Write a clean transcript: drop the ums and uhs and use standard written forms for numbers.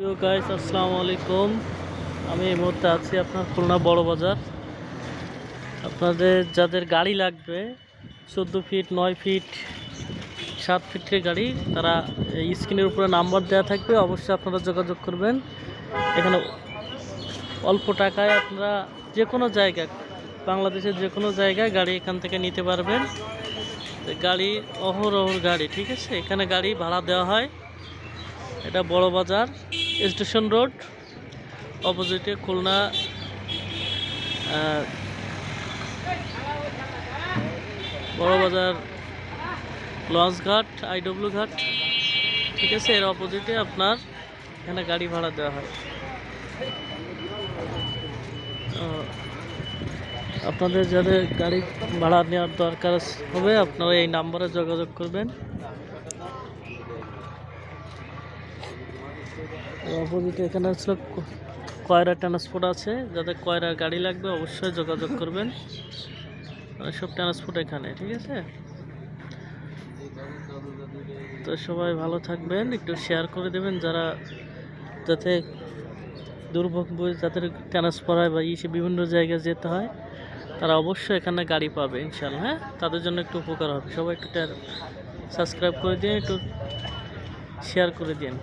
তো গাইস আসসালামু আলাইকুম। আমি এই মুহূর্তে আছি আপনার খুলনা বড় বাজার। আপনাদের যাদের গাড়ি লাগবে 14 ফিট 9 ফিট 7 ফিটের গাড়ি, তারা এই স্ক্রিনের উপরে নাম্বার দেওয়া থাকবে, অবশ্যই আপনারা যোগাযোগ করবেন। এখানে অল্প টাকায় আপনারা যে কোনো জায়গায়, বাংলাদেশের যে কোনো জায়গায় গাড়ি এখান থেকে নিতে পারবেন। গাড়ি অহরহর গাড়ি, ঠিক আছে, এখানে গাড়ি ভাড়া দেওয়া হয়। এটা বড় বাজার স্টেশন রোড অপোজিটে খুলনা বড় বাজার লঞ্চ ঘাট আইডব্লিউ ঘাট, ঠিক আছে, এর অপোজিটে আপনার এখানে গাড়ি ভাড়া দেওয়া হয়। আপনাদের যাদের গাড়ি ভাড়া নেওয়ার দরকার হবে আপনারা এই নাম্বারে যোগাযোগ করবেন। অপোজিটে এখানে হচ্ছে কয়রা ট্রান্সপোর্ট আছে, যাদের কয়রার গাড়ি লাগবে অবশ্যই যোগাযোগ করবেন। সব ট্রান্সপোর্ট এখানে, ঠিক আছে। তো সবাই ভালো থাকবেন, একটু শেয়ার করে দেবেন যারা, যাতে দুর্ভোগ যাদের ট্রান্সফার হয় বা বিভিন্ন জায়গায় যেতে হয়, তারা অবশ্যই এখানে গাড়ি পাবে ইনশাল্লাহ। হ্যাঁ, তাদের জন্য একটু উপকার হবে। সবাই একটু সাবস্ক্রাইব করে দিন, একটু শেয়ার করে দিন।